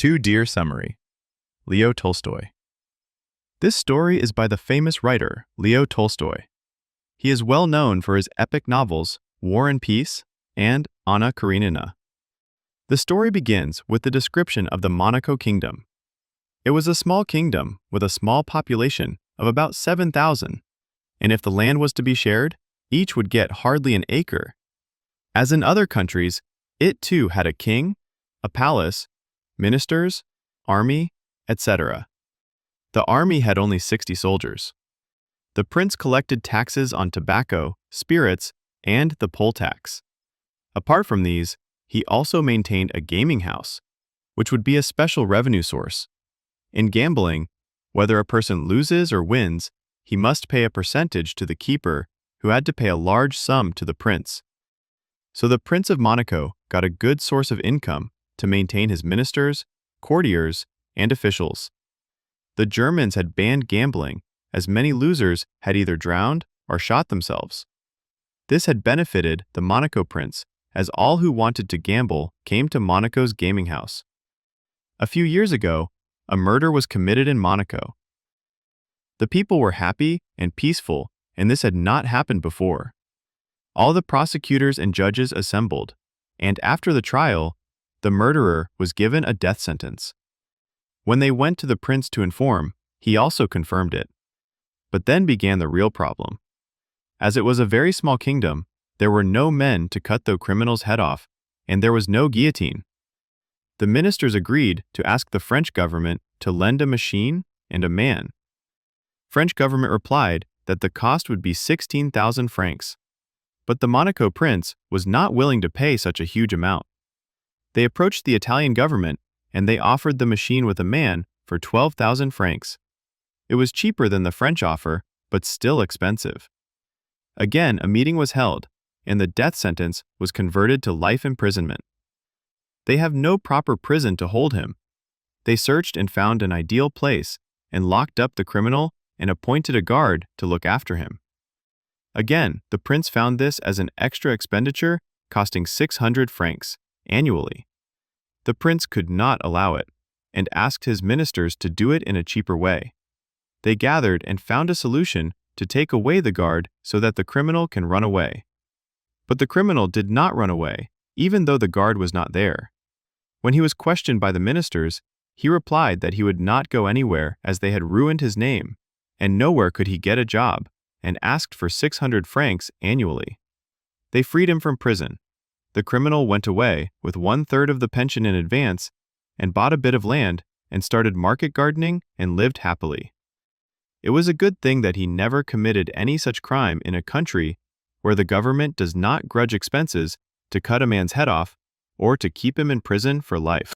Dear Summary. Leo Tolstoy. This story is by the famous writer Leo Tolstoy. He is well known for his epic novels War and Peace and Anna Karenina. The story begins with the description of the Monaco Kingdom. It was a small kingdom with a small population of about 7,000, and if the land was to be shared, each would get hardly an acre. As in other countries, it too had a king, a palace, ministers, army, etc. The army had only 60 soldiers. The prince collected taxes on tobacco, spirits, and the poll tax. Apart from these, he also maintained a gaming house, which would be a special revenue source. In gambling, whether a person loses or wins, he must pay a percentage to the keeper, who had to pay a large sum to the prince. So the Prince of Monaco got a good source of income to maintain his ministers, courtiers, and officials. The Germans had banned gambling, as many losers had either drowned or shot themselves. This had benefited the Monaco prince, as all who wanted to gamble came to Monaco's gaming house. A few years ago, a murder was committed in Monaco. The people were happy and peaceful, and this had not happened before. All the prosecutors and judges assembled, and after the trial, the murderer was given a death sentence. When they went to the prince to inform, he also confirmed it. But then began the real problem. As it was a very small kingdom, there were no men to cut the criminal's head off, and there was no guillotine. The ministers agreed to ask the French government to lend a machine and a man. French government replied that the cost would be 16,000 francs. But the Monaco prince was not willing to pay such a huge amount. They approached the Italian government, and they offered the machine with a man for 12,000 francs. It was cheaper than the French offer, but still expensive. Again, a meeting was held, and the death sentence was converted to life imprisonment. They have no proper prison to hold him. They searched and found an ideal place, and locked up the criminal and appointed a guard to look after him. Again, the prince found this as an extra expenditure costing 600 francs annually. The prince could not allow it, and asked his ministers to do it in a cheaper way. They gathered and found a solution to take away the guard so that the criminal can run away. But the criminal did not run away, even though the guard was not there. When he was questioned by the ministers, he replied that he would not go anywhere as they had ruined his name, and nowhere could he get a job, and asked for 600 francs annually. They freed him from prison. The criminal went away with 1/3 of the pension in advance and bought a bit of land and started market gardening and lived happily. It was a good thing that he never committed any such crime in a country where the government does not grudge expenses to cut a man's head off or to keep him in prison for life.